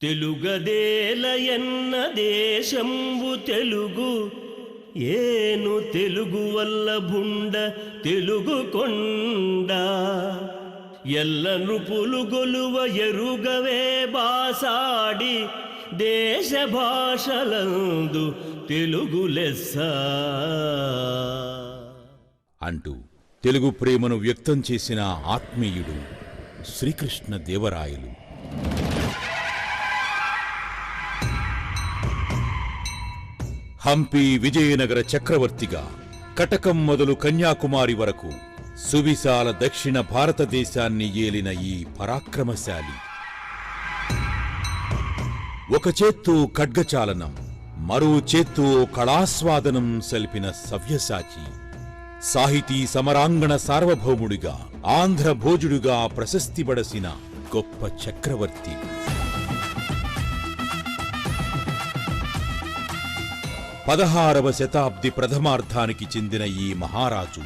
తెలుగదేలయన్న దేశంబు తెలుగు ఏను తెలుగు వల్ల భుండ తెలుగు కొండ ఎల్ల నృపులు గొలువ ఎరుగవే బాసాడి దేశ భాషలందు తెలుగు లెస్స అంటూ తెలుగు ప్రేమను వ్యక్తం చేసిన ఆత్మీయుడు శ్రీకృష్ణ దేవరాయలు. హంపి విజయనగర చక్రవర్తిగా కటకం మొదలు కన్యాకుమారి వరకు సువిశాల దక్షిణ భారతదేశాన్ని ఏలిన ఈ పరాక్రమశాలి ఒక చేత్తో ఖడ్గచాలనం, మరో చేత్తో కళాస్వాదనం సల్పిన సవ్యసాచి, సాహితీ సమరాంగణ సార్వభౌముడిగా ఆంధ్ర భోజుడుగా ప్రశస్తి బడసిన గొప్ప చక్రవర్తి. 16వ శతాబ్ది ప్రథమార్థానికి చెందిన ఈ మహారాజు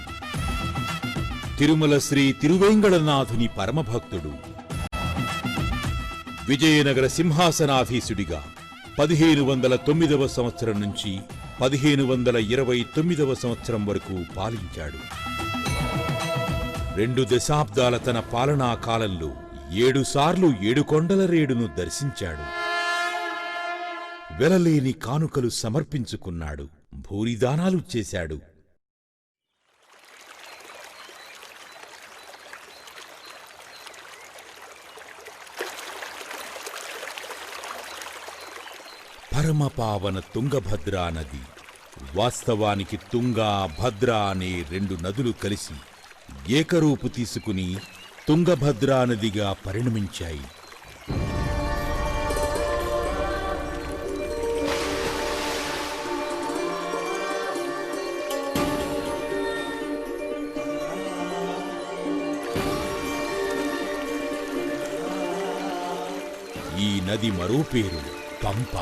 తిరుమల శ్రీ తిరువేంగళనాథుని పరమభక్తుడు. విజయనగర సింహాసనాధీశుడిగా 1509వ సంవత్సరం నుంచి 1529వ సంవత్సరం వరకు పాలించాడు. 2 దశాబ్దాల తన పాలనా కాలంలో 7 సార్లు 7 కొండల రేడును దర్శించాడు. వెలలేని కానుకలు సమర్పించుకున్నాడు, భూరిదానాలు చేశాడు. పరమపావన తుంగభద్రా నది, వాస్తవానికి తుంగా భద్ర అనే 2 నదులు కలిసి ఏకరూపు తీసుకుని తుంగభద్రా నదిగా పరిణమించాయి. ఈ నది మరో పేరు పంప.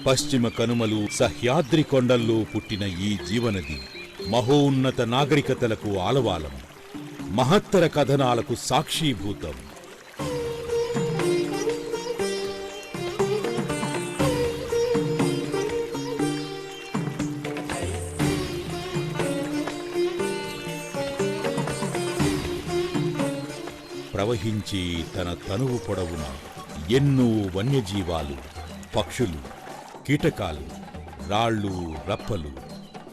పశ్చిమ కనుమలు సహ్యాద్రి కొండల్లో పుట్టిన ఈ జీవనది మహోన్నత నాగరికతలకు ఆలవాలం, మహత్తర కథనాలకు సాక్షీభూతం. ప్రవహించే తన తనువు పొడవున ఎన్నో వన్యజీవాలు, పక్షులు, కీటకాలు, రాళ్ళు, రప్పలు,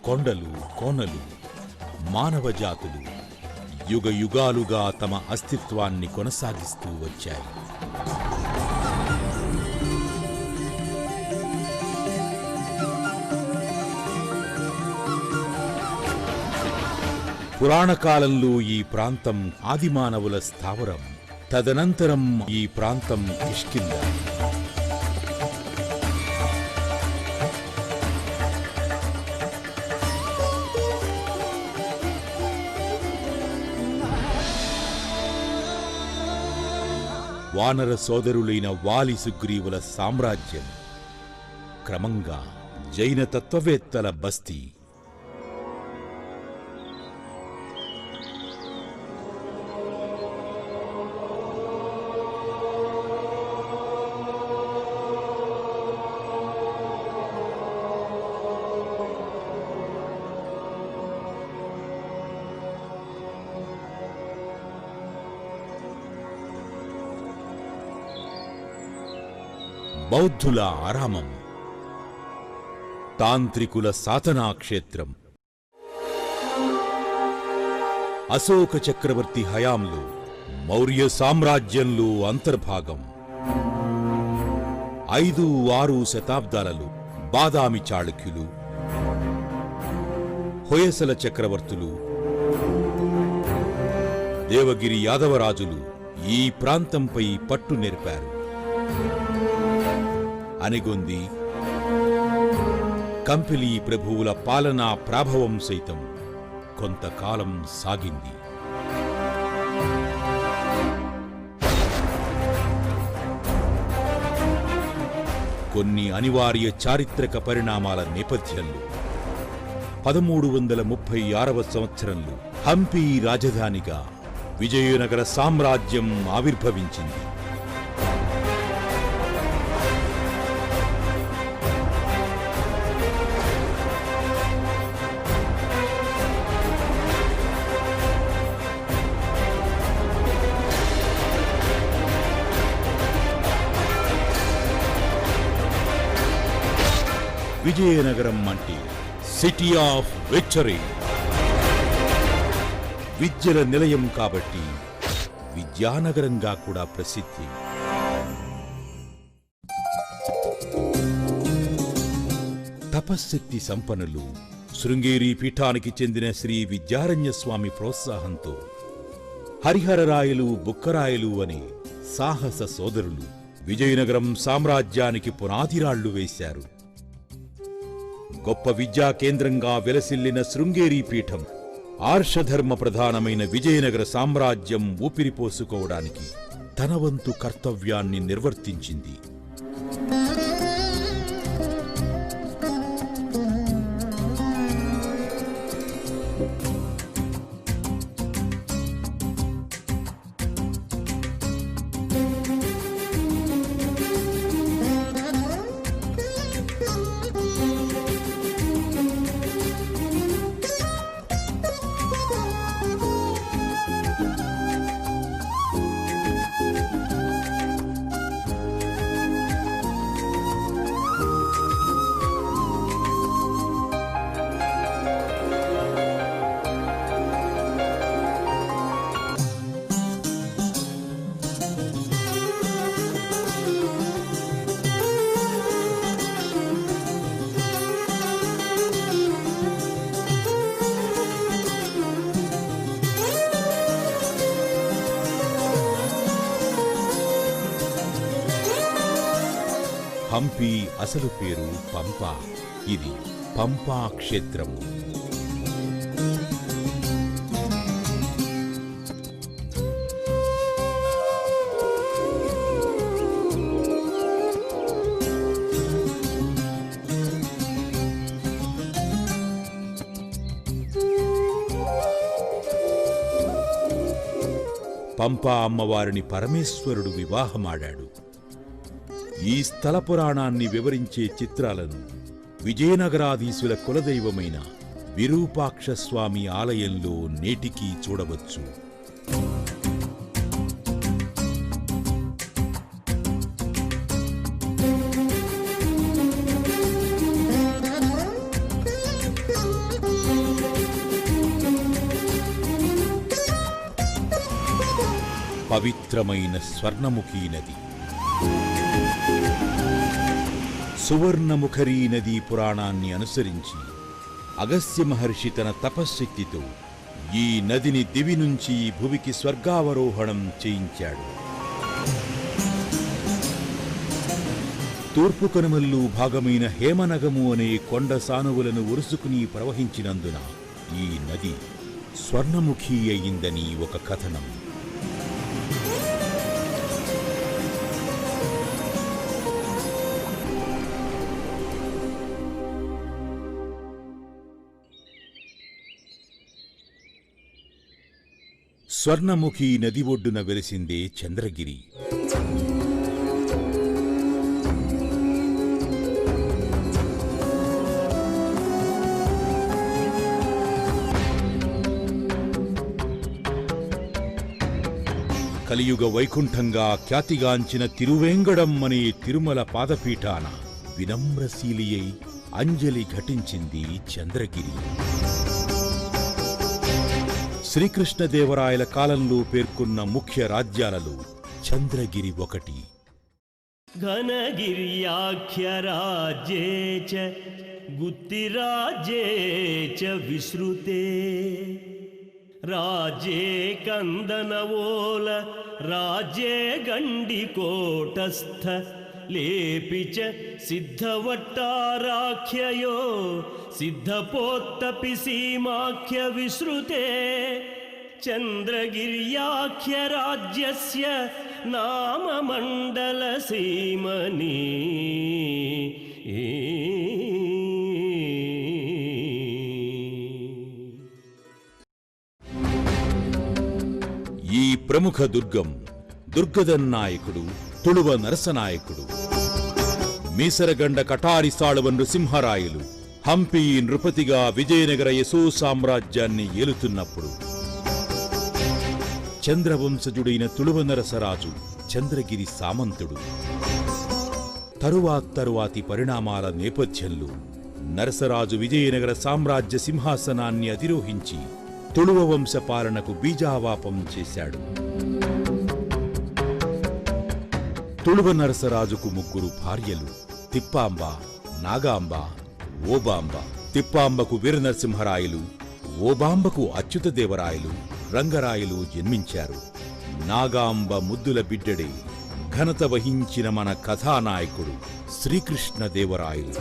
కొండలు, కోనలు, మానవ జాతులు యుగ యుగాలుగా తమ అస్తిత్వాన్ని కొనసాగిస్తూ వచ్చాయి. పురాణకాలంలో ఈ ప్రాంతం ఆదిమానవుల స్థావరం, తదనంతరం ఈ ప్రాంతం కిష్కింధ. వానర సోదరులైన వాలి సుగ్రీవుల సామ్రాజ్యం క్రమంగా జైన తత్వవేత్తల బస్తీ. బౌద్ధుల ఆరామం, తాంత్రికుల సాధనాక్షేత్రం. అశోక చక్రవర్తి హయాంలో మౌర్య సామ్రాజ్యంలో అంతర్భాగం. 5-6 శతాబ్దాలలో బాదామి చాళుక్యులు, హొయసల చక్రవర్తులు, దేవగిరి యాదవరాజులు ఈ ప్రాంతంపై పట్టు నేర్పారు. అనిగొంది కంపిలీ ప్రభువుల పాలనా ప్రాభవం సైతం కొంతకాలం సాగింది. కొన్ని అనివార్య చారిత్రక పరిణామాల నేపథ్యంలో 1336వ సంవత్సరంలో హంపి రాజధానిగా విజయనగర సామ్రాజ్యం ఆవిర్భవించింది. విజయనగరం అంటే సిటీ ఆఫ్ విక్టరీ, విద్యల నిలయం కాబట్టి విద్యానగరంగా కూడా ప్రసిద్ధి. తపశ్శక్తి సంపన్నులు శృంగేరి పీఠానికి చెందిన శ్రీ విద్యారణ్య స్వామి ప్రోత్సాహంతో హరిహరరాయలు, బుక్కరాయలు అనే సాహస సోదరులు విజయనగరం సామ్రాజ్యానికి పునాదిరాళ్లు వేశారు. గొప్ప విద్యా కేంద్రంగా వెలసిల్లిన శృంగేరి పీఠం ఆర్షధర్మ ప్రధానమైన విజయనగర సామ్రాజ్యం ఊపిరిపోసుకోవడానికి తన వంతు కర్తవ్యాన్ని నిర్వర్తించింది. హంపి అసలు పేరు పంప. ఇది పంపా క్షేత్రము. పంపా అమ్మవారిని పరమేశ్వరుడు వివాహమాడాడు. ఈ స్థల పురాణాన్ని వివరించే చిత్రాలను విజయనగరాధీశుల కులదైవమైన విరూపాక్షస్వామి ఆలయంలో నేటికీ చూడవచ్చు. పవిత్రమైన స్వర్ణముఖీ నది, సువర్ణముఖరీ నదీ పురాణాన్ని అనుసరించి అగస్త్య మహర్షి తన తపశ్శక్తితో ఈ నదిని దివి నుంచి భువికి స్వర్గావరోహణం చేయించాడు. తూర్పు కనుమల్లు భాగమైన హేమనగము అనే కొండ సానువులను ఉరుసుకుని ప్రవహించినందున ఈ నది స్వర్ణముఖి అయిందని ఒక కథనం. స్వర్ణముఖి నది ఒడ్డున వెలిసిందే చంద్రగిరి. కలియుగ వైకుంఠంగా ఖ్యాతిగాంచిన తిరువేంగడం అనే తిరుమల పాదపీఠాన వినమ్రశీలియై అంజలి ఘటించింది చంద్రగిరి. శ్రీకృష్ణదేవరాయల కాలంలో పేర్కొన్న ముఖ్య రాజ్యాలలో చంద్రగిరి ఒకటి. ఘనగిర్యాఖ్య రాజ్యే చ గుత్తిరాజ్యే చ విశ్రుతే రాజ్యే కందనవోల రాజ్యే గండికోటస్థ లేపి చ సిద్ధవట్టారాఖ్యయో సిద్ధపోత్తపి సీమాఖ్య విశ్రుతే చంద్రగిర్యాఖ్యరాజ్యస్య నామమండలసీమని ఈ ప్రముఖ దుర్గం దుర్గదన్నాయకుడు తుళువ నరసనాయకుడు మీసరగండ కటారి సాళవ నృసింహరాయలు హంపి నృపతిగా విజయనగర యశో సామ్రాజ్యాన్ని ఏలుతున్నప్పుడు చంద్రవంశజుడైన తుళువ నరసరాజు చంద్రగిరి సామంతుడు. తరువాతి పరిణామాల నేపథ్యంలో నరసరాజు విజయనగర సామ్రాజ్య సింహాసనాన్ని అధిరోహించి తుళువ వంశ పాలనకు బీజావాపం చేశాడు. తుళువ నరసరాజుకు 3 భార్యలు: తిప్పాంబ, నాగాంబ, ఓబాంబ. తిప్పాంబకు వీరనరసింహరాయలు, ఓబాంబకు అచ్యుతదేవరాయలు, రంగరాయలు జన్మించారు. నాగాంబ ముద్దుల బిడ్డడే ఘనత వహించిన మన కథానాయకుడు శ్రీకృష్ణదేవరాయలు.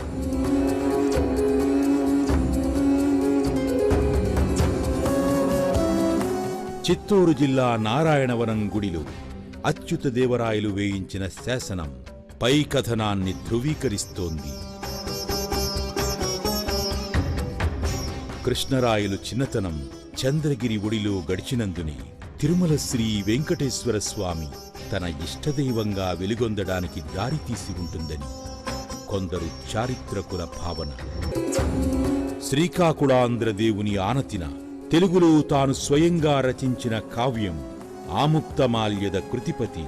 చిత్తూరు జిల్లా నారాయణవనం గుడిలో అచ్యుతదేవరాయలు వేయించిన శాసనం పై కథనాన్ని ధృవీకరిస్తోంది. కృష్ణరాయలు చిన్నతనం చంద్రగిరి ఒడిలో గడిచినందునే తిరుమల శ్రీ వెంకటేశ్వర స్వామి తన ఇష్టదైవంగా వెలుగొందడానికి దారితీసి ఉంటుందని కొందరు చారిత్రకుల భావన. శ్రీకాకుళాంధ్రదేవుని ఆనతిన తెలుగులో తాను స్వయంగా రచించిన కావ్యం ఆముక్తమాల్యద కృతిపతి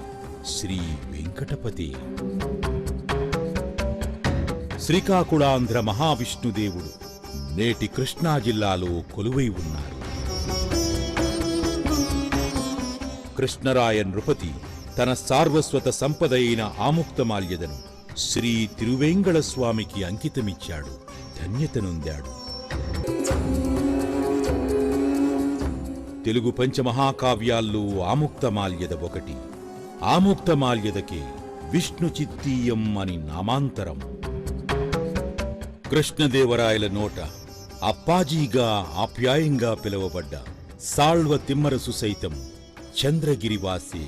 శ్రీ వెంకటపతి. శ్రీకాకుళాంధ్ర మహావిష్ణుదేవుడు నేటి కృష్ణా జిల్లాలో కొలువై ఉన్నారు. కృష్ణరాయ నృపతి తన సార్వస్వత సంపద అయిన ఆముక్తమాల్యదను శ్రీ తిరువేంగళ స్వామికి అంకితమిచ్చాడు, ధన్యతనొందాడు. తెలుగు పంచమహాకావ్యాల్లో ఆముక్తమాల్యద ఒకటి. ఆముక్తమాల్యదకే విష్ణు చిత్తీయం అని నామాంతరం. కృష్ణదేవరాయల నోట అప్పాజీగా ఆప్యాయంగా పిలువబడ్డ సాళ్వ తిమ్మరసు సైతం చంద్రగిరివాసి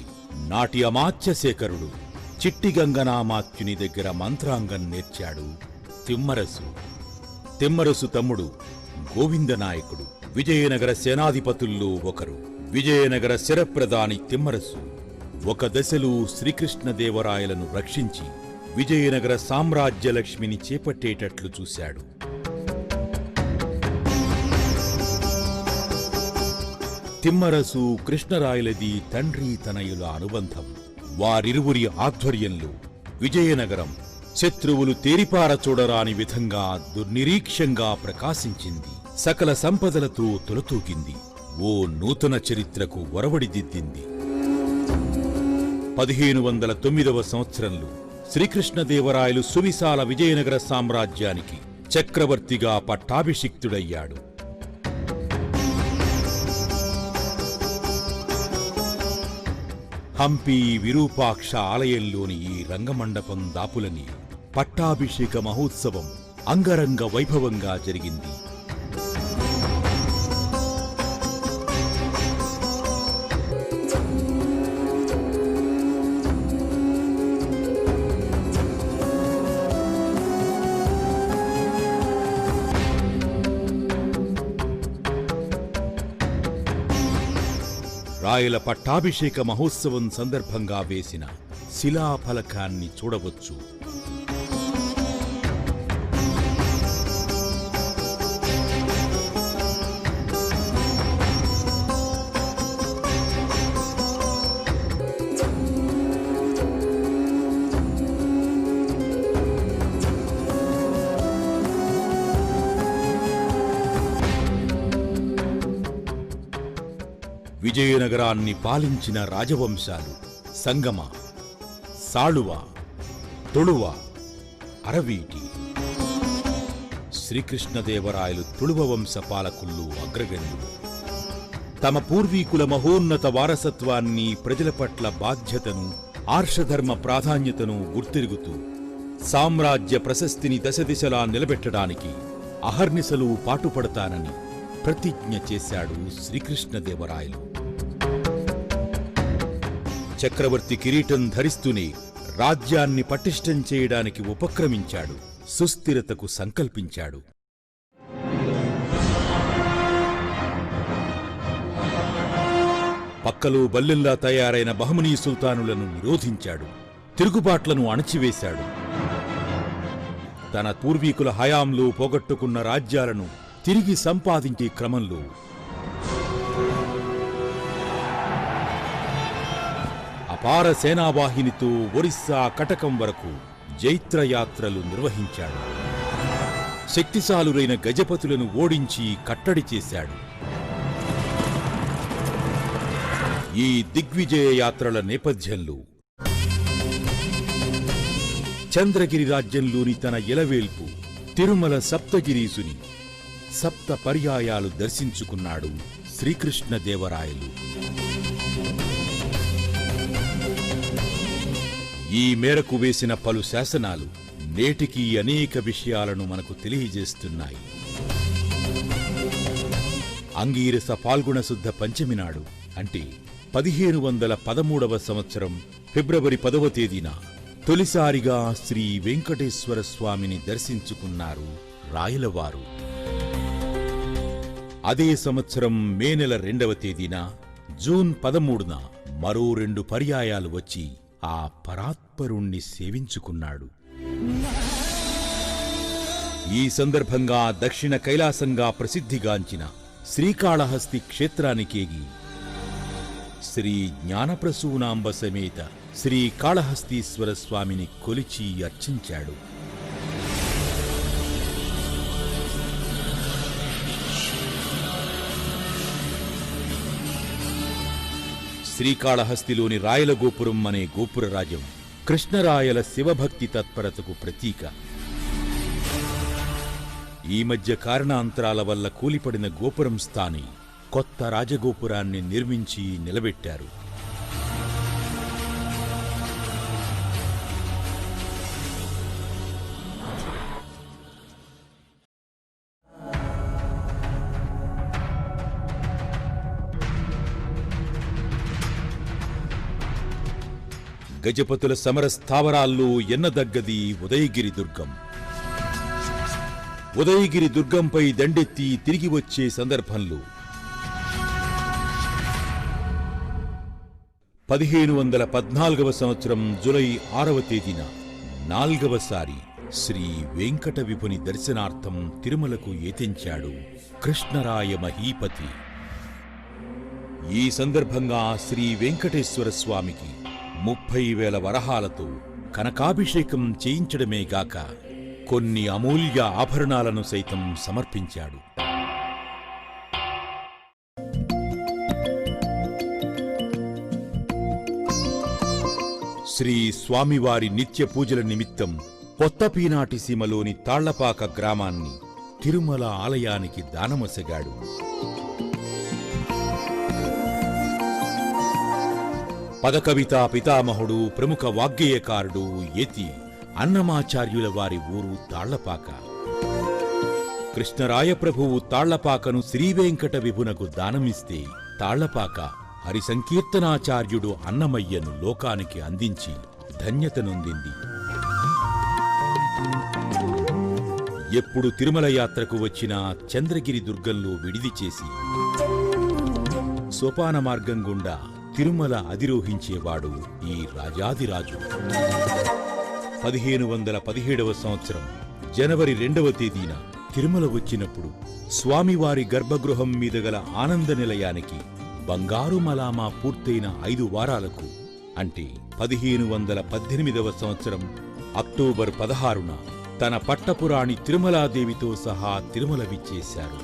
నాటి అమాత్యశేఖరుడు చిట్టిగంగనామాత్యుని దగ్గర మంత్రాంగం నేర్చాడు తిమ్మరసు. తిమ్మరసు తమ్ముడు గోవిందనాయకుడు విజయనగర సేనాధిపతుల్లో ఒకరు. విజయనగర శరప్రధాని తిమ్మరసు ఒక దశలో శ్రీకృష్ణదేవరాయలను రక్షించి విజయనగర సామ్రాజ్యలక్ష్మిని చేపట్టేటట్లు చూశాడు. తిమ్మరసు కృష్ణరాయలది తండ్రి తనయుల అనుబంధం. వారిరువురి ఆధ్వర్యంలో విజయనగరం శత్రువులు తేరిపార చూడరాని విధంగా దుర్నిరీక్షంగా ప్రకాశించింది. సకల సంపదలతో తొలతూగింది. ఓ నూతన చరిత్రకు ఒరవడిదిద్దింది. 1509వ సంవత్సరంలో శ్రీకృష్ణదేవరాయలు సువిశాల విజయనగర సామ్రాజ్యానికి చక్రవర్తిగా పట్టాభిషిక్తుడయ్యాడు. హంపి విరూపాక్ష ఆలయంలోని ఈ రంగమండపం దాపులని పట్టాభిషేక మహోత్సవం అంగరంగ వైభవంగా జరిగింది. రాయల పట్టాభిషేక మహోత్సవం సందర్భంగా వేసిన శిలాఫలకాన్ని చూడవచ్చు. విజయనగరాన్ని పాలించిన రాజవంశాలు సంగమ, సాళువ, తుళువ, అరవీటి. శ్రీకృష్ణదేవరాయలు తుళువ వంశ పాలకుల్లో అగ్రగణ్యులు. తమ పూర్వీకుల మహోన్నత వారసత్వాన్ని, ప్రజల పట్ల బాధ్యతను, ఆర్షధర్మ ప్రాధాన్యతను గుర్తిరుగుతూ సామ్రాజ్య ప్రశస్తిని దశదిశలా నిలబెట్టడానికి అహర్నిశలు పాటుపడతానని ప్రతిజ్ఞ చేశాడు శ్రీకృష్ణదేవరాయలు. చక్రవర్తి కిరీటం ధరిస్తూనే రాజ్యాన్ని పటిష్టం చేయడానికి ఉపక్రమించాడు, సుస్థిరతకు సంకల్పించాడు. పక్కలో బల్లెల్లా తయారైన బహమనీ సుల్తానులను నిరోధించాడు, తిరుగుబాట్లను అణచివేశాడు. తన పూర్వీకుల హయాంలో పోగొట్టుకున్న రాజ్యాలను తిరిగి సంపాదించే క్రమంలో అపార సేనావాహినితో ఒరిస్సా కటకం వరకు జైత్రయాత్రలు నిర్వహించాడు. శక్తిశాలురైన గజపతులను ఓడించి కట్టడి చేశాడు. ఈ దిగ్విజయ యాత్రల నేపథ్యంలో చంద్రగిరి రాజ్యంలోని తన ఇలవేల్పు తిరుమల సప్తగిరీసుని సప్త పర్యాయాలు దర్శించుకున్నాడు శ్రీకృష్ణదేవరాయలు. ఈ మేరకు వేసిన పలు శాసనాలు నేటికీ అనేక విషయాలను మనకు తెలియజేస్తున్నాయి. అంగీరస పాల్గొన శుద్ధ పంచమి నాడు అంటే 1513వ సంవత్సరం ఫిబ్రవరి 10వ తేదీన తొలిసారిగా శ్రీ వెంకటేశ్వర స్వామిని దర్శించుకున్నారు రాయలవారు. అదే సంవత్సరం మే నెల 2వ తేదీన జూన్ 13న మరో 2 పర్యాయాలు వచ్చి ఆ పరాత్పరుణ్ణి సేవించుకున్నాడు. ఈ సందర్భంగా దక్షిణ కైలాసంగా ప్రసిద్ధిగాంచిన శ్రీకాళహస్తి క్షేత్రానికేగి శ్రీ జ్ఞానప్రసూనాంబ సమేత శ్రీ కాళహస్తీశ్వర స్వామిని కొలిచి అర్చించాడు. శ్రీకాళహస్తిలోని రాయల గోపురం అనే గోపురరాజం కృష్ణరాయల శివభక్తి తత్పరతకు ప్రతీక. ఈ మధ్య కారణాంతరాల వల్ల కూలిపడిన గోపురం స్థాని కొత్త రాజగోపురాన్ని నిర్మించి నిలబెట్టారు. గజపతుల సమర స్థావరాల్లో ఎన్నదగ్గది ఉదయగిరి దుర్గం. ఉదయగిరి దుర్గంపై దండెత్తి తిరిగి వచ్చే సందర్భంలో 1514వ సంవత్సరం జులై 6వ తేదీన 4వసారి శ్రీ వెంకట విభుని దర్శనార్థం తిరుమలకు ఏతించాడు కృష్ణరాయ మహీపతి. ఈ సందర్భంగా శ్రీ వెంకటేశ్వర స్వామికి 30,000 వరహాలతో కనకాభిషేకం చేయించడమే గాక కొన్ని అమూల్య ఆభరణాలను సైతం సమర్పించాడు. శ్రీ స్వామివారి నిత్య పూజల నిమిత్తం కొత్తపీనాటి సీమలోని తాళ్లపాక గ్రామాన్ని తిరుమల ఆలయానికి దానమొసగాడు. పదకవితా పితామహుడు, ప్రముఖ వాగ్గేయకారుడు యతి అన్నమాచార్యుల వారి ఊరు తాళ్లపాక. కృష్ణరాయప్రభువు తాళ్లపాకను శ్రీవేంకట విభునకు దానమిస్తే తాళ్లపాక హరిసంకీర్తనాచార్యుడు అన్నమయ్యను లోకానికి అందించి ధన్యతనొందింది. ఎప్పుడు తిరుమల యాత్రకు వచ్చినా చంద్రగిరి దుర్గంలో విడిది చేసి సోపాన మార్గం గుండా తిరుమల అధిరోహించేవాడు ఈ రాజాదిరాజు. 1517వ సంవత్సరం జనవరి 2వ తేదీన తిరుమల వచ్చినప్పుడు స్వామివారి గర్భగృహం మీద గల ఆనంద నిలయానికి బంగారు మలామా పూర్తయిన 5 వారాలకు అంటే 1518వ సంవత్సరం అక్టోబర్ 16న తన పట్టపురాణి తిరుమలాదేవితో సహా తిరుమల విచ్చేశారు.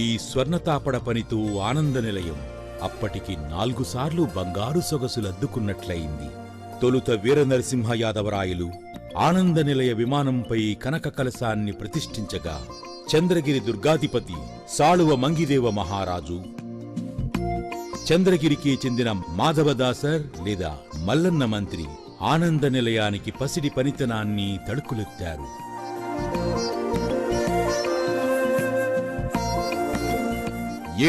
ఈ స్వర్ణతాపడ పనితో ఆనంద నిలయం అప్పటికి 4 సార్లు బంగారు సొగసులద్దుకున్నట్లయింది. తొలుత వీరనరసింహ యాదవరాయలు ఆనంద నిలయ విమానంపై కనక కలశాన్ని ప్రతిష్ఠించగా చంద్రగిరి దుర్గాధిపతి సాళువ మంగిదేవ మహారాజు, చంద్రగిరికి చెందిన మాధవదాసర్ లేదా మల్లన్న మంత్రి ఆనంద నిలయానికి పసిడి పనితనాన్ని తడుకులెత్తారు.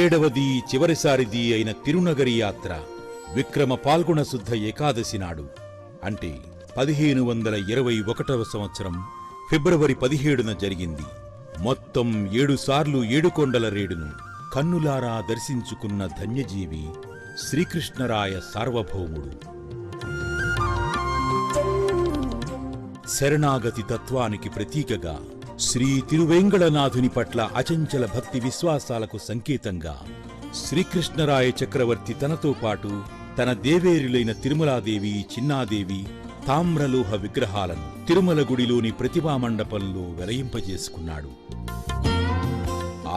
ఏడవది చివరిసారిది అయిన తిరునగరి యాత్ర విక్రమ పాల్గొన శుద్ధ ఏకాదశి నాడు అంటే 1521వ సంవత్సరం ఫిబ్రవరి 17న జరిగింది. మొత్తం 7 సార్లు ఏడుకొండల రేడును కన్నులారా దర్శించుకున్న ధన్యజీవి శ్రీకృష్ణరాయ సార్వభౌముడు. శరణాగతి తత్వానికి ప్రతీకగా, శ్రీ తిరువేంగళనాథుని పట్ల అచంచల భక్తి విశ్వాసాలకు సంకేతంగా శ్రీకృష్ణరాయ చక్రవర్తి తనతో పాటు తన దేవేరులైన తిరుమలాదేవి, చిన్నాదేవి తామ్రలోహ విగ్రహాలను తిరుమల గుడిలోని ప్రతిమా మండపంలో వెలయింపజేసుకున్నాడు.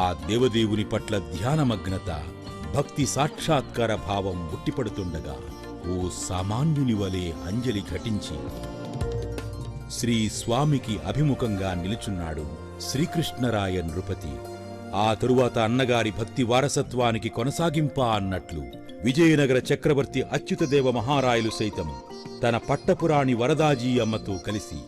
ఆ దేవదేవుని పట్ల ధ్యానమగ్నత, భక్తి సాక్షాత్కార భావం ఉట్టిపడుతుండగా ఓ సామాన్యుని వలె అంజలి ఘటించి శ్రీ స్వామికి అభిముఖంగా నిలుచున్నాడు శ్రీకృష్ణరాయ నృపతి. ఆ తరువాత అన్నగారి భక్తి వారసత్వానికి కొనసాగింపా అన్నట్లు విజయనగర చక్రవర్తి అచ్యుతదేవ మహారాయలు సైతం తన పట్టపురాణి వరదాజీ అమ్మతో కలిసి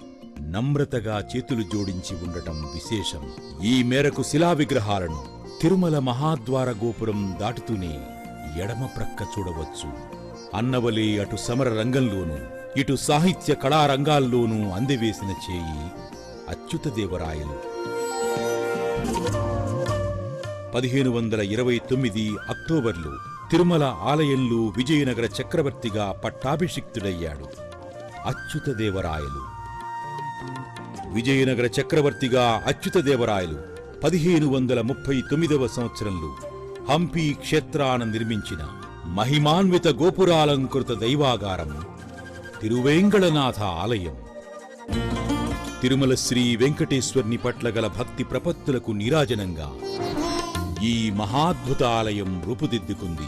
నమ్రతగా చేతులు జోడించి ఉండటం విశేషం. ఈ మేరకు శిలా విగ్రహాలను తిరుమల మహాద్వార గోపురం దాటుతూనే ఎడమ ప్రక్క చూడవచ్చు. అన్నవలే అటు సమర రంగంలోనూ ఇటు సాహిత్య కళారంగాల్లోనూ అందివేసిన చేయి అచ్యుతదేవరాయలు. 1529 అక్టోబర్లో తిరుమల ఆలయంలో విజయనగర చక్రవర్తిగా పట్టాభిషిక్తుడయ్యాడు అచ్యుతదేవరాయలు. విజయనగర చక్రవర్తిగా అచ్యుతదేవరాయలు 1539వ సంవత్సరంలో హంపి క్షేత్రాన నిర్మించిన మహిమాన్విత గోపురాలంకృత దైవాగారం తిరువేంగళనాథ ఆలయం తిరుమల శ్రీ వెంకటేశ్వర్ని పట్ల గల భక్తి ప్రపత్తులకు నీరాజనంగా ఈ మహాద్భుత ఆలయం రూపుదిద్దుకుంది.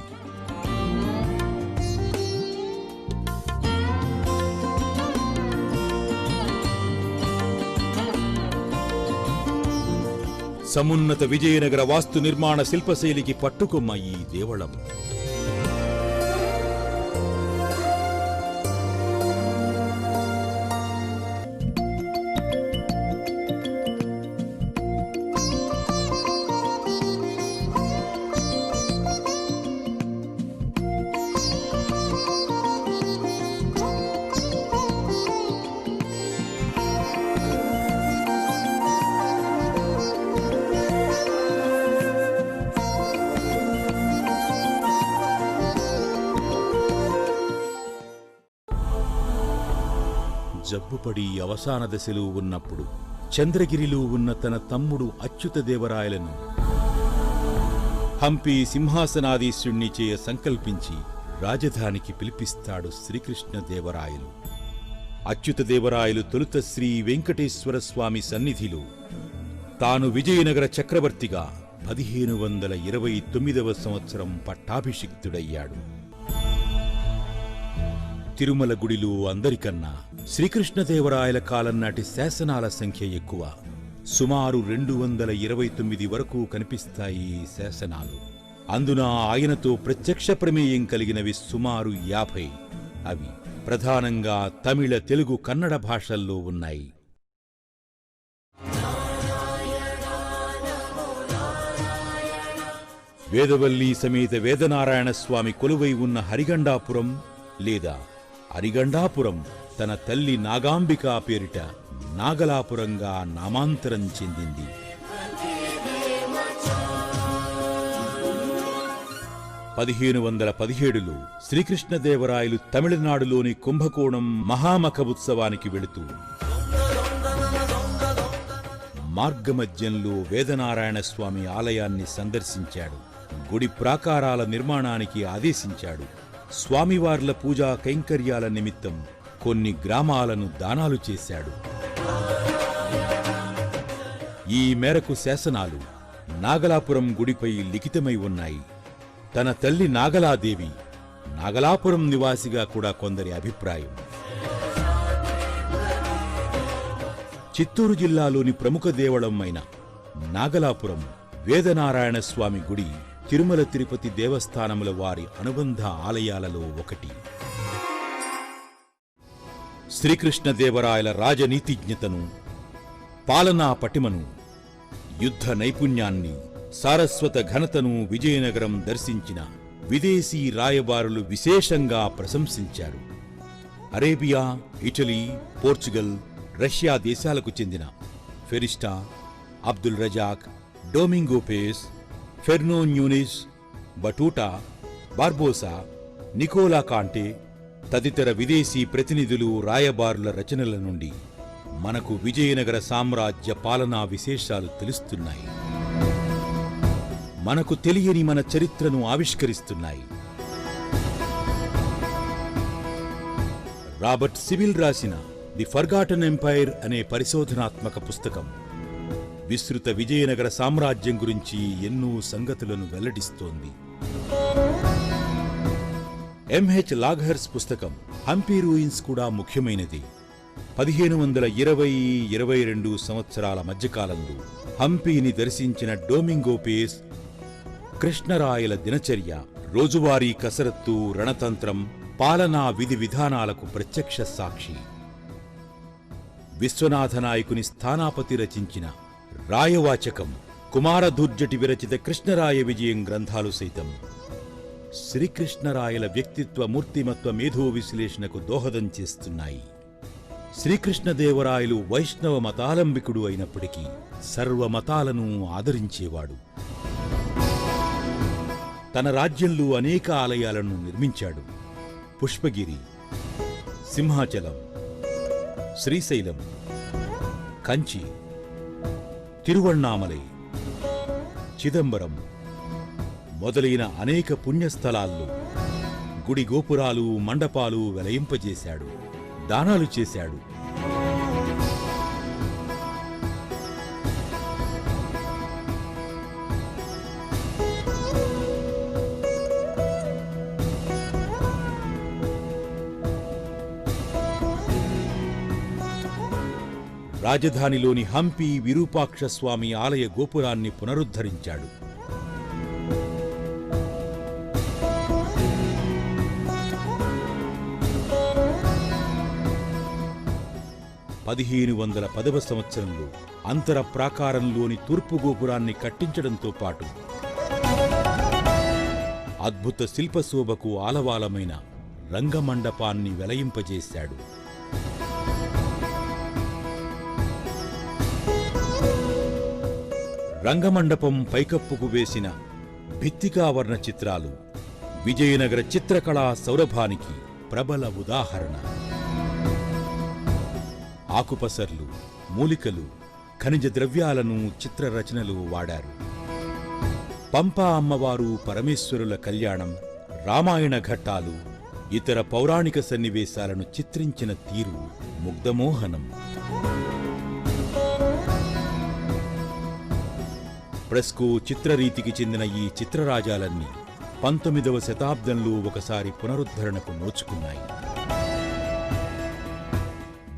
సమున్నత విజయనగర వాస్తు నిర్మాణ శిల్పశైలికి పట్టుకొమ్మ ఈ దేవళం. జబ్బుపడి అవసాన దశలో ఉన్నప్పుడు చంద్రగిరిలో ఉన్న తన తమ్ముడు అచ్యుతదేవరాయలను హంపి సింహాసనాధీశుణ్ణి చేయ సంకల్పించి రాజధానికి పిలిపిస్తాడు శ్రీకృష్ణదేవరాయలు. అచ్యుతదేవరాయలు తొలుత శ్రీ వెంకటేశ్వర స్వామి సన్నిధిలో తాను విజయనగర చక్రవర్తిగా 1529వ సంవత్సరం పట్టాభిషిక్తుడయ్యాడు. తిరుమల గుడిలో అందరికన్నా శ్రీకృష్ణదేవరాయల కాలం నాటి శాసనాల సంఖ్య ఎక్కువ. సుమారు 229 వరకు కనిపిస్తాయి ఈ శాసనాలు. అందున ఆయనతో ప్రత్యక్ష ప్రమేయం కలిగినవి సుమారు 50. అవి ప్రధానంగా తమిళ, తెలుగు, కన్నడ భాషల్లో ఉన్నాయి. వేదవల్లి సమేత వేదనారాయణ స్వామి కొలువై ఉన్న హరిగండాపురం లేదా అరిగండాపురం తన తల్లి నాగాంబికా పేరిట నాగలాపురంగా నామాంతరం చెందింది. (1517లో శ్రీకృష్ణదేవరాయలు తమిళనాడులోని కుంభకోణం మహామఖ ఉత్సవానికి వెళుతూ మార్గమధ్యంలో వేదనారాయణ స్వామి ఆలయాన్ని సందర్శించాడు. గుడి ప్రాకారాల నిర్మాణానికి ఆదేశించాడు. స్వామివార్ల పూజా కైంకర్యాల నిమిత్తం కొన్ని గ్రామాలను దానాలు చేశాడు. ఈ మేరకు శాసనాలు నాగలాపురం గుడిపై లిఖితమై ఉన్నాయి. తన తల్లి నాగలాదేవి నాగలాపురం నివాసిగా కూడా కొందరి అభిప్రాయం. చిత్తూరు జిల్లాలోని ప్రముఖ దేవళం అయిన నాగలాపురం వేదనారాయణ స్వామి గుడి తిరుమల తిరుపతి దేవస్థానముల వారి అనుబంధ ఆలయాలలో ఒకటి. శ్రీకృష్ణదేవరాయల రాజనీతిజ్ఞతను, పాలనా పటిమను, యుద్ధ నైపుణ్యాన్ని, సారస్వత ఘనతను విజయనగరం దర్శించిన విదేశీ రాయబారులు విశేషంగా ప్రశంసించారు. అరేబియా, ఇటలీ, పోర్చుగల్, రష్యా దేశాలకు చెందిన Ferishta, Abdul Razzaq, Domingo Paes, Fernao Nunes, Batuta, Barbosa, Nicolo Conti తదితర విదేశీ ప్రతినిధులు, రాయబారుల రచనల నుండి మనకు విజయనగర సామ్రాజ్య పాలనా విశేషాలు తెలుస్తున్నాయి. మనకు తెలియని మన చరిత్రను ఆవిష్కరిస్తున్నాయి. రాబర్ట్ సివిల్ రాసిన ది ఫర్గాటన్ ఎంపైర్ అనే పరిశోధనాత్మక పుస్తకం విస్తృత విజయనగర సామ్రాజ్యం గురించి ఎన్నో సంగతులను వెల్లడిస్తోంది. ఎంహెచ్ లాఘర్స్ పుస్తకం హంపీ రూయిన్స్ కూడా ముఖ్యమైనది. 1520-22 సంవత్సరాల మధ్యకాలంలో హంపీని దర్శించిన డొమింగో పేస్ కృష్ణరాయల దినచర్య, రోజువారీ కసరత్తు, రణతంత్రం, పాలనా విధి విధానాలకు ప్రత్యక్ష సాక్షి. విశ్వనాథ నాయకుని స్థానాపతి రచించిన రాయవాచకం, కుమారధుర్జటి విరచిత కృష్ణరాయ విజయం గ్రంథాలు సైతం శ్రీకృష్ణరాయల వ్యక్తిత్వ, మూర్తిమత్వ, మేధో విశ్లేషణకు దోహదం చేస్తున్నాయి. శ్రీకృష్ణదేవరాయలు వైష్ణవ మతాలంబికుడు అయినప్పటికీ సర్వమతాలను ఆదరించేవాడు. తన రాజ్యంలో అనేక ఆలయాలను నిర్మించాడు. పుష్పగిరి, సింహాచలం, శ్రీశైలం, కంచి, తిరువణ్ణామలై, చిదంబరం మొదలైన అనేక పుణ్యస్థలాల్లో గుడి గోపురాలు, మండపాలు వెలయింపజేశాడు, దానాలు చేశాడు. రాజధానిలోని హంపి విరూపాక్ష స్వామి ఆలయ గోపురాన్ని పునరుద్ధరించాడు. సంవత్సరంలో అంతర ప్రాకారంలోని తూర్పు గోపురాన్ని కట్టించడంతో పాటు అద్భుత శిల్పశోభకు ఆలవాలమైన రంగమండపాన్ని వెలయింపజేశాడు. రంగమండపం పైకప్పుకు వేసిన భిత్తికావర్ణ చిత్రాలు విజయనగర చిత్రకళా సౌరభానికి ప్రబల ఉదాహరణ. ఆకుపసర్లు, మూలికలు, ఖనిజ ద్రవ్యాలను చిత్రరచనలు వాడారు. పంపా అమ్మవారు, పరమేశ్వరుల కళ్యాణం, రామాయణ ఘట్టాలు, ఇతర పౌరాణిక సన్నివేశాలను చిత్రించిన తీరు ముగ్ధమోహనం. ఫ్రెస్కో చిత్రరీతికి చెందిన ఈ చిత్రరాజాలన్నీ 19వ శతాబ్దంలో ఒకసారి పునరుద్ధరణకు నోచుకున్నాయి.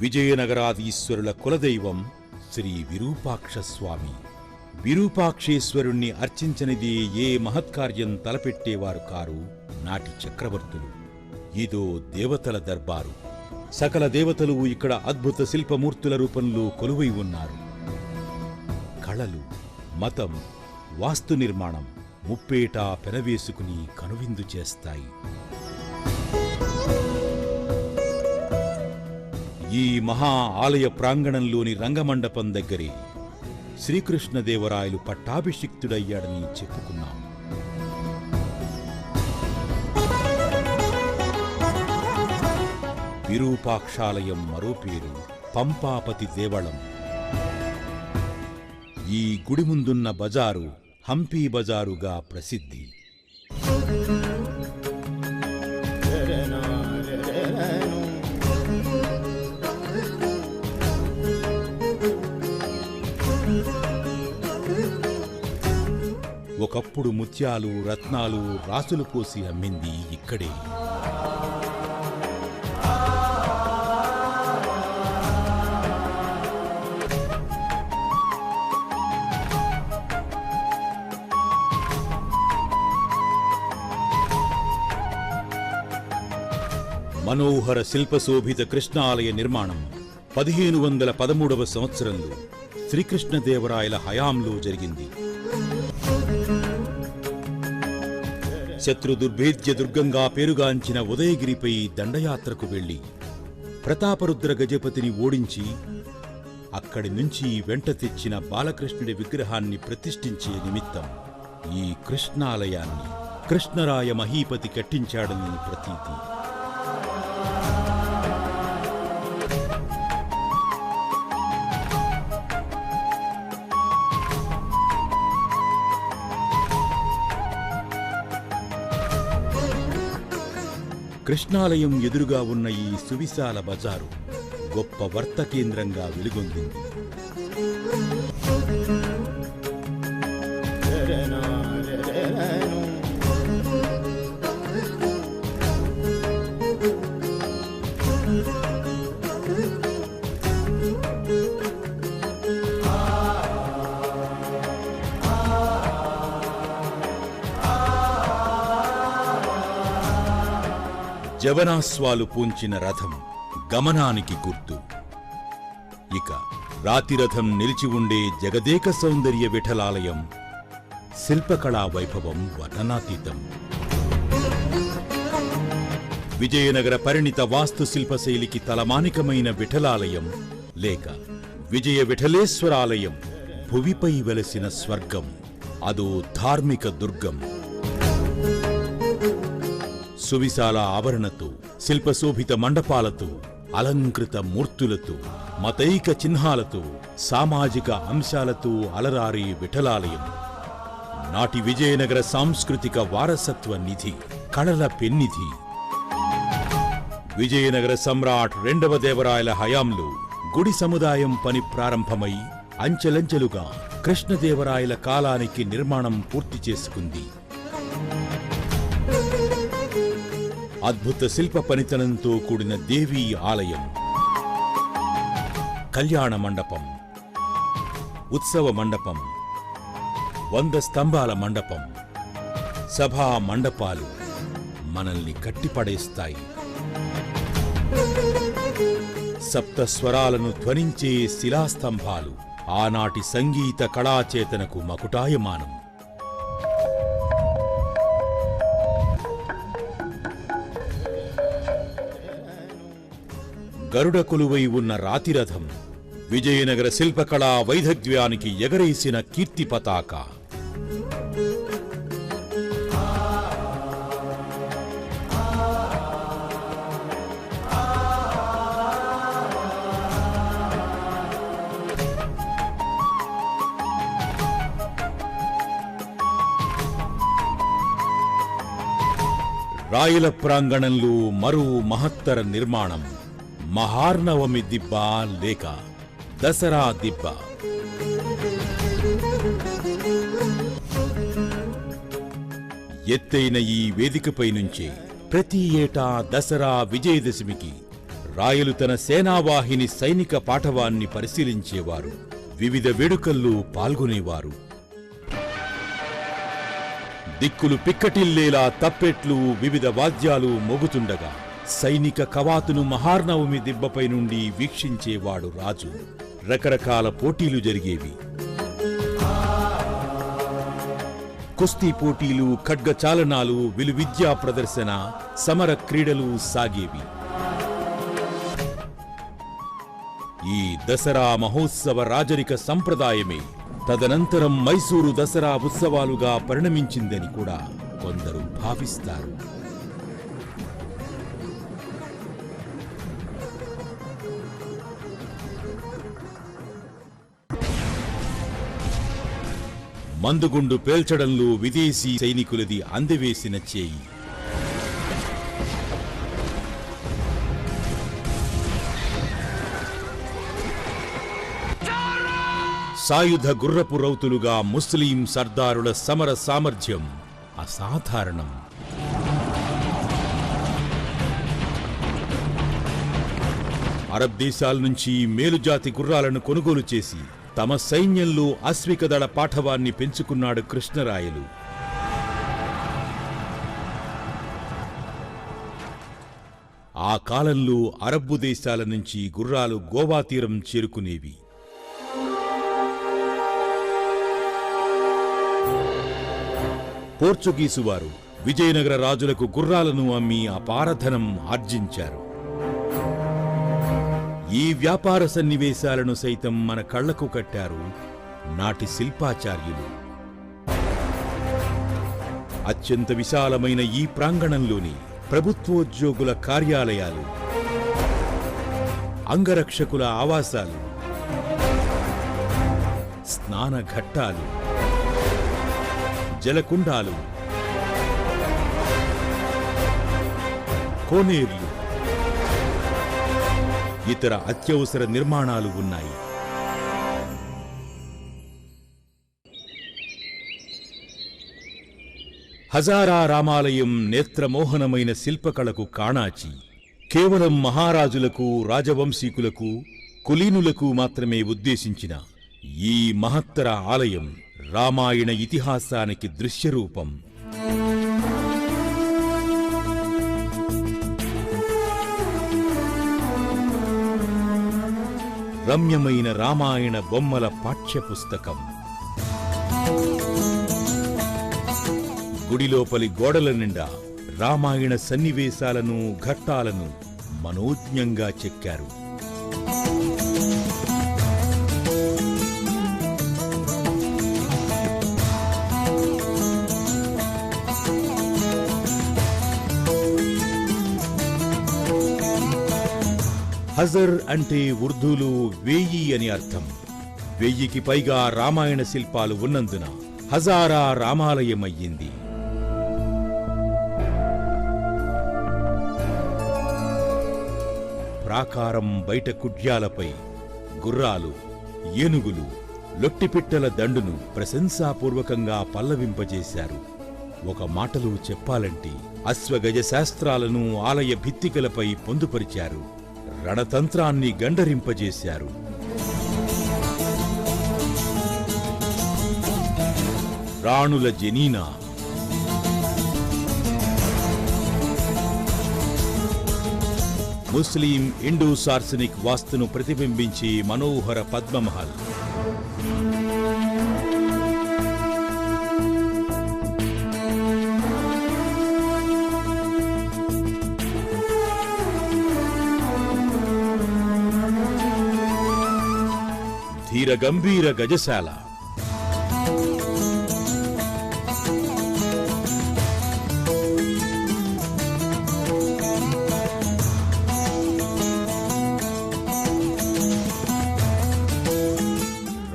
విజయనగరాధీశ్వరుల కులదైవం శ్రీ విరూపాక్ష స్వామి. విరూపాక్షేశ్వరుణ్ణి అర్చించనిది ఏ మహత్కార్యం తలపెట్టేవారు కారు నాటి చక్రవర్తులు. ఇదో దేవతల దర్బారు. సకల దేవతలు ఇక్కడ అద్భుత శిల్పమూర్తుల రూపంలో కొలువై ఉన్నారు. కళలు, మతం, వాస్తు నిర్మాణం ముప్పేటా పెనవేసుకుని కనువిందు చేస్తాయి. ఈ మహా ఆలయ ప్రాంగణంలోని రంగమండపం దగ్గరే శ్రీకృష్ణదేవరాయలు పట్టాభిషిక్తుడయ్యాడని చెప్పుకున్నాం. విరూపాక్షాలయం మరో పేరు పంపాపతి దేవళం. ఈ గుడి ముందున్న బజారు హంపీ బజారుగా ప్రసిద్ధి. ఒకప్పుడు ముత్యాలు, రత్నాలు, రాసులు పోసి అమ్మింది ఇక్కడే. మనోహర శిల్పశోభిత కృష్ణాలయ నిర్మాణం 1513వ సంవత్సరంలో శ్రీకృష్ణదేవరాయల హయాంలో జరిగింది. శత్రుదుర్భేద్య దుర్గంగా పేరుగాంచిన ఉదయగిరిపై దండయాత్రకు వెళ్లి ప్రతాపరుద్ర గజపతిని ఓడించి అక్కడి నుంచి వెంట తెచ్చిన బాలకృష్ణుడి విగ్రహాన్ని ప్రతిష్ఠించే నిమిత్తం ఈ కృష్ణాలయాన్ని కృష్ణరాయ మహీపతి కట్టించాడని ప్రతీతి. కృష్ణాలయం ఎదురుగా ఉన్న ఈ సువిశాల బజారు గొప్ప వర్తకేంద్రంగా వెలుగొందింది. జవనాస్వాలు పూంచిన రథం గమనానికి గుర్తు. ఇక రాతిరథం నిలిచి ఉండే జగదేక సౌందర్య విఠలాలయం శిల్పకళా వైభవం వర్ణనాతీతం. విజయనగర పరిణిత వాస్తుశిల్పశైలికి తలమానికమైన విఠలాలయం లేక విజయ విఠలేశ్వరాలయం భువిపై వెలసిన స్వర్గం. అదో ధార్మిక దుర్గం. సువిశాల ఆవరణతో, శిల్పశోభిత మండపాలతో, అలంకృత మూర్తులతో, మతైక చిహ్నాలతో, సామాజిక అంశాలతో అలరారే విఠలాలయం నాటి విజయనగర సాంస్కృతిక వారసత్వ నిధి, కళల పెన్నిధి. విజయనగర సమ్రాట్ రెండవ దేవరాయల హయాంలో గుడి సముదాయం పని ప్రారంభమై అంచెలంచెలుగా కృష్ణదేవరాయల కాలానికి నిర్మాణం పూర్తి చేసుకుంది. అద్భుత శిల్ప పనితనంతో కూడిన దేవీ ఆలయం, కళ్యాణ మండపం, ఉత్సవ మండపం, 100 స్తంభాల మండపం, సభా మండపాలు మనల్ని కట్టిపడేస్తాయి. సప్త స్వరాలను ధ్వనించే శిలాస్తంభాలు ఆనాటి సంగీత కళాచేతనకు మకుటాయమానం. గరుడ కొలువై ఉన్న రాతిరథం విజయనగర శిల్పకళా వైదగ్ధ్యానికి ఎగరేసిన కీర్తి పతాక. రాయల ప్రాంగణంలో మరో మహత్తర నిర్మాణం మహార్నవమి దిబ్బ లేక దసరా దిబ్బ. ఎత్తైన ఈ వేదికపై నుంచే ప్రతి ఏటా దసరా విజయదశమికి రాయలు తన సేనావాహిని సైనిక పాఠవాన్ని పరిశీలించేవారు, వివిధ వేడుకల్లో పాల్గొనేవారు. దిక్కులు పిక్కటిల్లేలా తప్పెట్లు, వివిధ వాద్యాలు మోగుతుండగా సైనిక కవాతును మహార్నవమి దిబ్బపై నుండి వీక్షించేవాడు రాజు. రకరకాల పోటీలు జరిగేవి. కుస్తీ పోటీలు, ఖడ్గచాలనాలు, విలువిద్యా ప్రదర్శన, సమర క్రీడలు సాగేవి. ఈ దసరా మహోత్సవ రాజరిక సంప్రదాయమే తదనంతరం మైసూరు దసరా ఉత్సవాలుగా పరిణమించిందని కూడా కొందరు భావిస్తారు. మందుగుండు పేల్చడంలో విదేశీ సైనికులది అందవేసిన చేయి. సాయుధ గుర్రపు రౌతులుగా ముస్లిం సర్దారుల సమర సామర్థ్యం అసాధారణం. అరబ్ దేశాల నుంచి మేలుజాతి గుర్రాలను కొనుగోలు చేసి తమ సైన్యంలో అశ్వికదళ పాఠవాన్ని పెంచుకున్నాడు కృష్ణరాయలు. ఆ కాలంలో అరబ్బు దేశాల నుంచి గుర్రాలు గోవా తీరం చేరుకునేవి. పోర్చుగీసు వారు విజయనగర రాజులకు గుర్రాలను అమ్మి అపారధనం ఆర్జించారు. ఈ వ్యాపార సన్నివేశాలను సైతం మన కళ్లకు కట్టారు నాటి శిల్పాచార్యులు. అత్యంత విశాలమైన ఈ ప్రాంగణంలోని ప్రభుత్వోద్యోగుల కార్యాలయాలు, అంగరక్షకుల ఆవాసాలు, స్నాన ఘట్టాలు, జలకుండాలు, కోనేర్లు, ఇతర అత్యవసర నిర్మాణాలు ఉన్నాయి. హజారా రామాలయం నేత్రమోహనమైన శిల్పకళకు కాణాచి. కేవలం మహారాజులకు, రాజవంశీకులకు, కులీనులకు మాత్రమే ఉద్దేశించిన ఈ మహత్తర ఆలయం రామాయణ ఇతిహాసానికి దృశ్యరూపం. రమ్యమైన రామాయణ బొమ్మల పాఠ్యపుస్తకం. గుడిలోపలి గోడల నిండా రామాయణ సన్నివేశాలను, ఘట్టాలను మనోజ్ఞంగా చెక్కారు. హజర్ అంటే ఉర్దూలో 1000 అని అర్థం. 1000కి పైగా రామాయణ శిల్పాలు ఉన్నందున హజారా రామాలయమయ్యింది. ప్రాకారం బయట కుడ్యాలపై గుర్రాలు, ఏనుగులు, లొట్టిపిట్టల దండును ప్రశంసాపూర్వకంగా పల్లవింపజేశారు. ఒక మాటలో చెప్పాలంటే అశ్వగజ శాస్త్రాలను ఆలయ భిత్తికలపై పొందుపరిచారు. రణతంత్రాన్ని గండరింపజేశారు. రాణుల జనీనా, ముస్లిం ఇండో సార్సనిక్ వాస్తును ప్రతిబింబించే మనోహర పద్మమహల్, ధీర గంభీర గజశాల,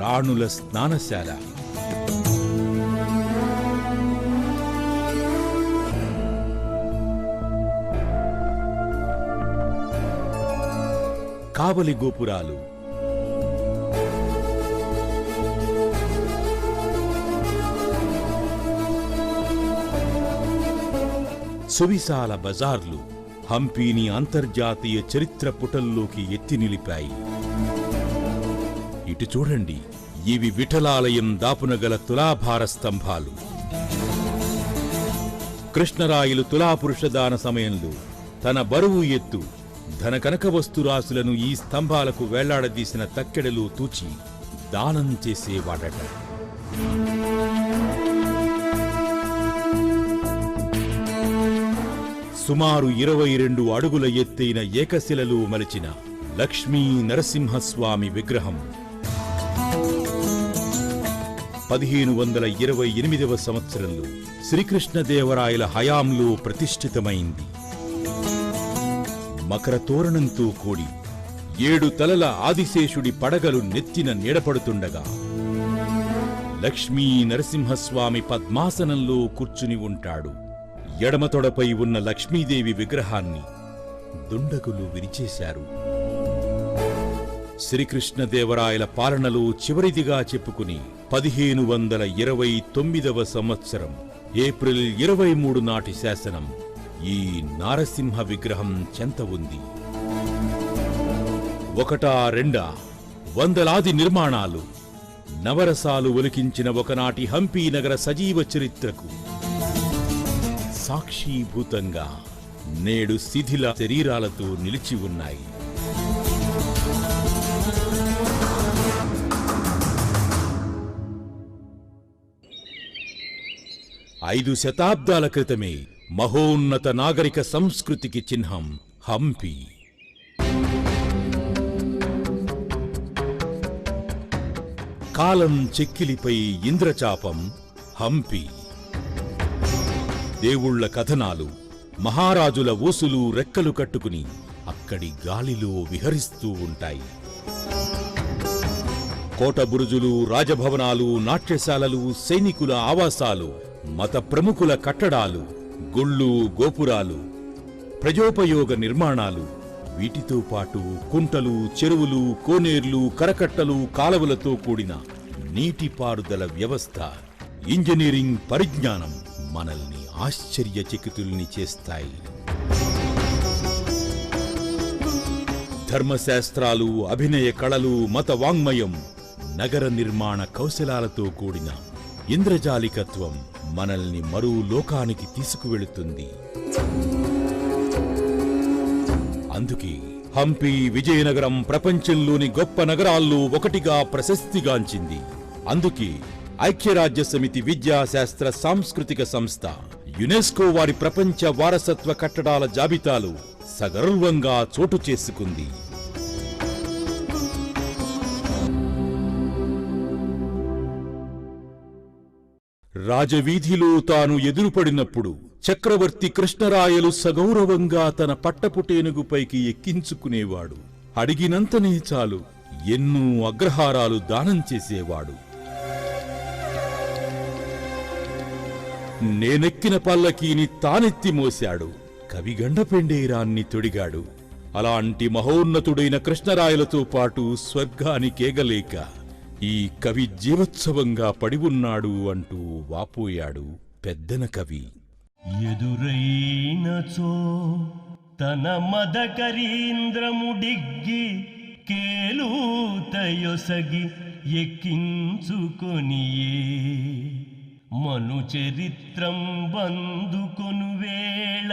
రాణుల స్నానశాల, కావలి గోపురాలు, సువిశాల బజార్లు హంపీని అంతర్జాతీయ చరిత్ర పుటల్లోకి ఎత్తి నిలిపాయి. ఇటు చూడండి, ఇవి విఠలాలయం దాపునగల తులాభార స్తంభాలు. కృష్ణరాయలు తులాపురుషదాన సమయంలో తన బరువు ఎత్తు, ధన కనక వస్తురాశులను ఈ స్తంభాలకు వేళ్లాడదీసిన తక్కెడలు తూచి దానం చేసేవాడట. సుమారు 22 అడుగుల ఎత్తైన ఏకశిలలో మలిచిన లక్ష్మీ నరసింహస్వామి విగ్రహం 1528వ సంవత్సరంలో శ్రీకృష్ణదేవరాయల హయాంలో ప్రతిష్ఠితమైంది. మకర తోరణంతో కూడి 7 తలల ఆదిశేషుడి పడగలు నెత్తిన నీడపడుతుండగా లక్ష్మీ నరసింహస్వామి పద్మాసనంలో కూర్చుని ఉంటాడు. ఎడమ తొడపై ఉన్న లక్ష్మీదేవి విగ్రహాన్ని దుండగులు విరిచేశారు. శ్రీకృష్ణదేవరాయల పాలనలో చివరిదిగా చెప్పుకుని 1529వ సంవత్సరం ఏప్రిల్ 23 నాటి శాసనం ఈ నారసింహ విగ్రహం చెంత ఉంది. ఒకటా రెండా, వందలాది నిర్మాణాలు, నవరసాలు ఒలికించిన ఒకనాటి హంపీ నగర సజీవ చరిత్రకు సాక్షీభూతంగా నేడు శిథిల శరీరాలతో నిలిచి ఉన్నాయి. 5 శతాబ్దాల క్రితమే మహోన్నత నాగరిక సంస్కృతికి చిహ్నం హంపి. కాలం చెక్కిలిపై ఇంద్రచాపం హంపి. దేవుళ్ల కథనాలు, మహారాజుల ఊసులు రెక్కలు కట్టుకుని అక్కడి గాలిలో విహరిస్తూ ఉంటాయి. కోట బురుజులు, రాజభవనాలు, నాట్యశాలలు, సైనికుల ఆవాసాలు, మత ప్రముఖుల కట్టడాలు, గుళ్ళు, గోపురాలు, ప్రజోపయోగ నిర్మాణాలు, వీటితో పాటు కుంటలు, చెరువులు, కోనేర్లు, కరకట్టలు, కాలవలతో కూడిన నీటిపారుదల వ్యవస్థ, ఇంజనీరింగ్ పరిజ్ఞానం మనల్ని ఆశ్చర్యచకితుల్ని చేస్తాయి. ధర్మశాస్త్రాలు, అభినయ కళలు, మత వాంగ్మయం, నగర నిర్మాణ కౌశలాలతో కూడిన ఇంద్రజాలికత్వం మనల్ని మరో లోకానికి తీసుకువెళుతుంది. అందుకే హంపి, విజయనగరం ప్రపంచంలోని గొప్ప నగరాల్లో ఒకటిగా ప్రశస్తిగాంచింది. అందుకే ఐక్యరాజ్యసమితి విద్యాశాస్త్ర సాంస్కృతిక సంస్థ యునెస్కో వారి ప్రపంచ వారసత్వ కట్టడాల జాబితాలో సగర్వంగా చోటు చేసుకుంది. రాజవీధిలో తాను ఎదురుపడినప్పుడు చక్రవర్తి కృష్ణరాయలు సగౌరవంగా తన పట్టపుటేనుగుపైకి ఎక్కించుకునేవాడు. అడిగినంతనే చాలు ఎన్నో అగ్రహారాలు దానం చేసేవాడు. నేనెక్కిన పల్లకీని తానెత్తి మోశాడు. కవిగండ పెండేరాన్ని తొడిగాడు. అలాంటి మహోన్నతుడైన కృష్ణరాయలతో పాటు స్వర్గానికేగలేక ఈ కవి జీవోత్సవంగా పడి ఉన్నాడు అంటూ వాపోయాడు పెద్దన కవి. ఎదురైనచో తన మదకరీంద్రముడిగ్గి కేలూతయొసగి ఎక్కించుకొనియే మను చరిత్రం బందుకొను వేళ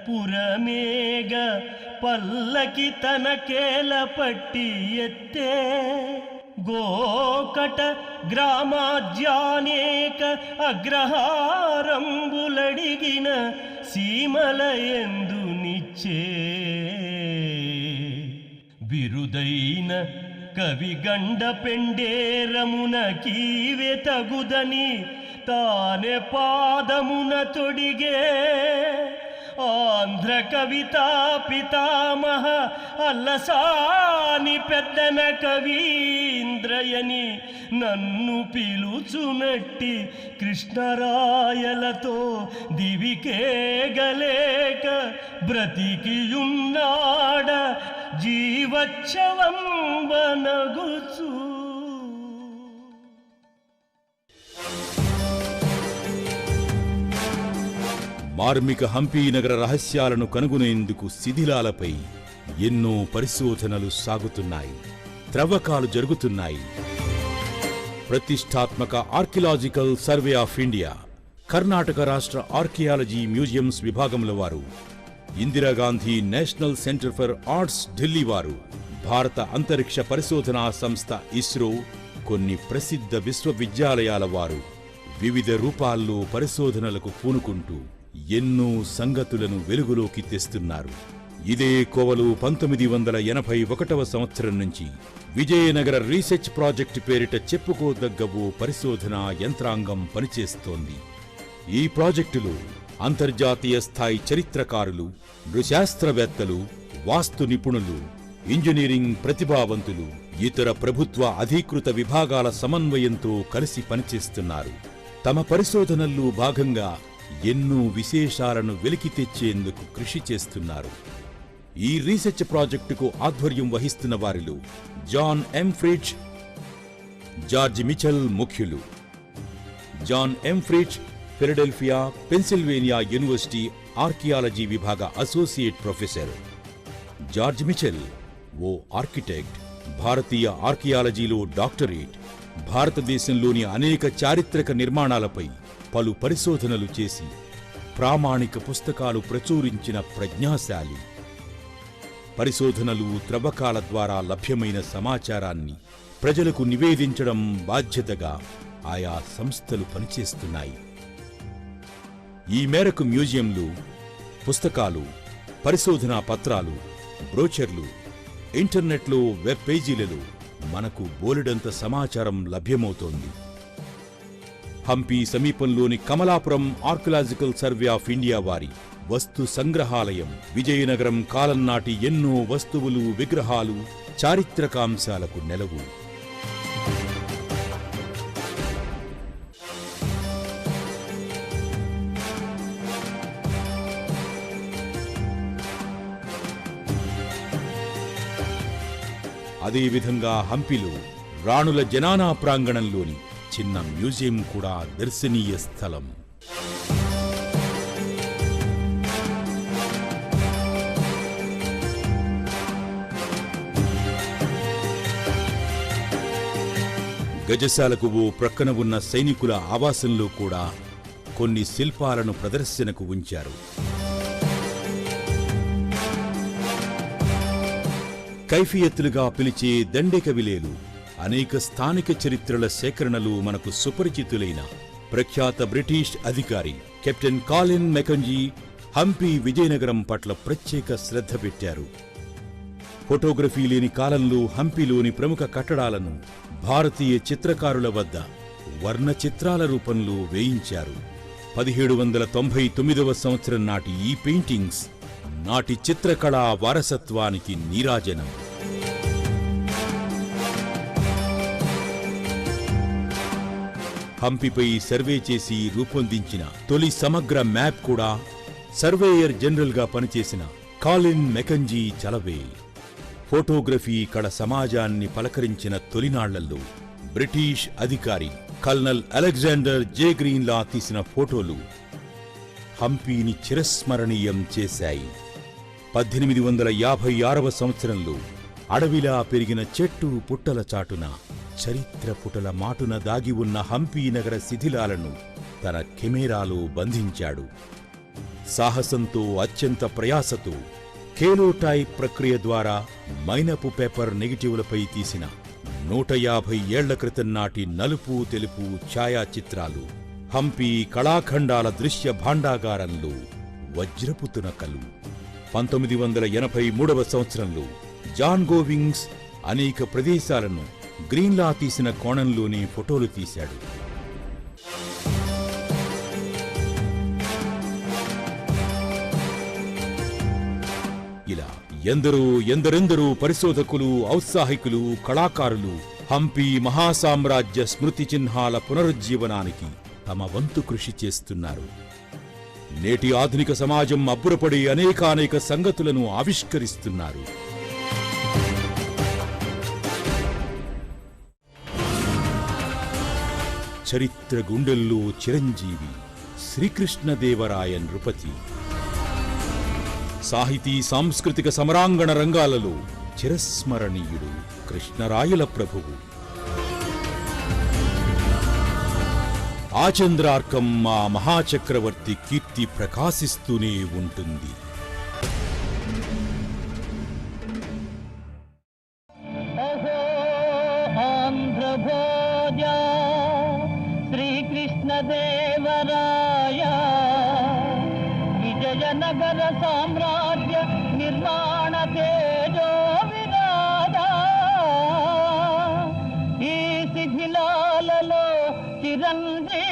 పురమేగ పల్లకి తనకేల పట్టి ఎత్తే గోకట గ్రామాజ్యానేక అగ్రహారంబులడిగిన సీమలయందు నిచ్చే బిరుదైన కవిగండ పెండేరమున కీవె తగుదని తానే పాదమున తొడిగే ఆంధ్ర కవితా పితామహ అల్లసాని పెద్దన కవీంద్రయని నన్ను పిలుచునట్టి కృష్ణరాయలతో దివికేగలేక బ్రతికియున్నాడ జీవచ్చవం వనగుచు. మార్మిక హంపి నగర రహస్యాలను కనుగొనేందుకు శిథిలాలపై ఎన్నో పరిశోధనలు సాగుతున్నాయి, త్రవ్వకాలు జరుగుతున్నాయి. ప్రతిష్టాత్మక archaeological survey of India, Karnataka రాష్ట్ర ఆర్కియాలజీ మ్యూజియంస్ విభాగముల వారు, Indira Gandhi national centre for arts Delhi వారు, భారత అంతరిక్ష పరిశోధనా సంస్థ ఇస్రో, కొన్ని ప్రసిద్ధ విశ్వవిద్యాలయాల వారు వివిధ రూపాల్లో పరిశోధనలకు పూనుకుంటూ ఎన్నో సంగతులను వెలుగులోకి తెస్తున్నారు. ఇదే కోవలో 1981వ సంవత్సరం నుంచి విజయనగర రీసెర్చ్ ప్రాజెక్టు పేరిట చెప్పుకోదగ్గ ఓ పరిశోధనా యంత్రాంగం పనిచేస్తోంది. ఈ ప్రాజెక్టులో అంతర్జాతీయ స్థాయి చరిత్రకారులు, నృశాస్త్రవేత్తలు, వాస్తు నిపుణులు, ఇంజనీరింగ్ ప్రతిభావంతులు, ఇతర ప్రభుత్వ అధీకృత విభాగాల సమన్వయంతో కలిసి పనిచేస్తున్నారు. తమ పరిశోధనల్లో భాగంగా ఎన్నో విశేషాలను వెలికి తెచ్చేందుకు కృషి చేస్తున్నారు. ఈ రీసెర్చ్ ప్రాజెక్టుకు ఆధ్వర్యం వహిస్తున్న వారిలో John M Fritz, George Michell ముఖ్యులు. John M Fritz Philadelphia, Pennsylvania university archaeology విభాగ అసోసియేట్ ప్రొఫెసర్. జార్జ్ మిచెల్ ఓ ఆర్కిటెక్ట్, భారతీయ ఆర్కియాలజీలో డాక్టరేట్, భారతదేశంలోని అనేక చారిత్రక నిర్మాణాలపై పలు పరిశోధనలు చేసి ప్రామాణిక పుస్తకాలు ప్రచురించిన ప్రజ్ఞాశాలి. పరిశోధనలు, త్రవ్వకాల ద్వారా లభ్యమైన సమాచారాన్ని ప్రజలకు నివేదించడం బాధ్యతగా ఆయా సంస్థలు పనిచేస్తున్నాయి. ఈ మేరకు మ్యూజియంలు, పుస్తకాలు, పరిశోధనా పత్రాలు, బ్రోచర్లు, ఇంటర్నెట్లో వెబ్ పేజీలలో మనకు బోలెడంత సమాచారం లభ్యమవుతోంది. హంపి సమీపంలోని Kamalapuram archaeological survey of India వారి వస్తు సంగ్రహాలయం విజయనగరం కాలం నాటి ఎన్నో వస్తువులు, విగ్రహాలు, చారిత్రకాంశాలకు నెలవు. అదేవిధంగా హంపిలో రాణుల జనానా ప్రాంగణంలోని చిన్న మ్యూజియం కూడా దర్శనీయ స్థలం. గజశాలకు ఓ ప్రక్కన ఉన్న సైనికుల ఆవాసంలో కూడా కొన్ని శిల్పాలను ప్రదర్శనకు ఉంచారు. కైఫియత్తులుగా పిలిచే దండెకవిలేలు, అనేక స్థానిక చరిత్రల సేకరణలు మనకు సుపరిచితులైన ప్రఖ్యాత బ్రిటిష్ అధికారి కెప్టెన్ కాలిన్ మెకంజీ హంపి విజయనగరం పట్ల ప్రత్యేక శ్రద్ధ పెట్టారు. ఫోటోగ్రఫీ లేని కాలంలో హంపిలోని ప్రముఖ కట్టడాలను భారతీయ చిత్రకారుల వద్ద వర్ణ చిత్రాల రూపంలో వేయించారు. 1799వ సంవత్సరం నాటి ఈ పెయింటింగ్స్ నాటి చిత్రకళా వారసత్వానికి నీరాజనం. హంపిపై సర్వే చేసి రూపొందించిన తొలి సమగ్ర మ్యాప్ కూడా సర్వేయర్ జనరల్గా పనిచేసిన కాలిన్ మెకంజీ చలవే. ఫోటోగ్రఫీ కళ సమాజాన్ని పలకరించిన తొలినాళ్లలో బ్రిటిష్ అధికారి కల్నల్ అలెగ్జాండర్ జే గ్రీన్లా తీసిన ఫోటోలు హంపీని చిరస్మరణీయం చేశాయి. 1856వ సంవత్సరంలో అడవిలా పెరిగిన చెట్టు పుట్టల చాటున చరిత్ర పుటల మాటున దాగి ఉన్న హంపీ నగర శిథిలాలను తన కెమెరాలో బంధించాడు. సాహసంతో, అత్యంత ప్రయాసతో కేలోటైప్ ప్రక్రియ ద్వారా మైనపు పేపర్ నెగిటివ్లపై తీసిన 150 ఏళ్ల క్రితం నాటి నలుపు తెలుపు ఛాయాచిత్రాలు హంపి కళాఖండాల దృశ్య భాండాగారంలో వజ్రపు తునకలు. 1983వ సంవత్సరంలో జాన్ గోవింగ్స్ అనేక ప్రదేశాలను గ్రీన్లా తీసిన కోణంలోనే ఫోటోలు తీశాడు. ఇలా ఎందరెందరో పరిశోధకులు, ఔత్సాహికులు, కళాకారులు హంపి మహాసామ్రాజ్య స్మృతి చిహ్నాల పునరుజ్జీవనానికి తమ వంతు కృషి చేస్తున్నారు. నేటి ఆధునిక సమాజం అబ్బురపడే అనేకానేక సంగతులను ఆవిష్కరిస్తున్నారు. చరిత్ర గుండెల్లో చిరంజీవి శ్రీకృష్ణదేవరాయ నృపతి. సాహితీ సాంస్కృతిక సమరాంగణ రంగాలలో చిరస్మరణీయుడు కృష్ణరాయల ప్రభువు. ఆచంద్రార్కం మా మహాచక్రవర్తి కీర్తి ప్రకాశిస్తూనే ఉంటుంది. ఆంధ్రభోజ శ్రీకృష్ణదేవరాయ విజయనగర సామ్రాజ్య నిర్మాణ తేజో విరాజ. ఈ శిథిలాలలో చిరంజీవివైనావయ.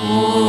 ఓ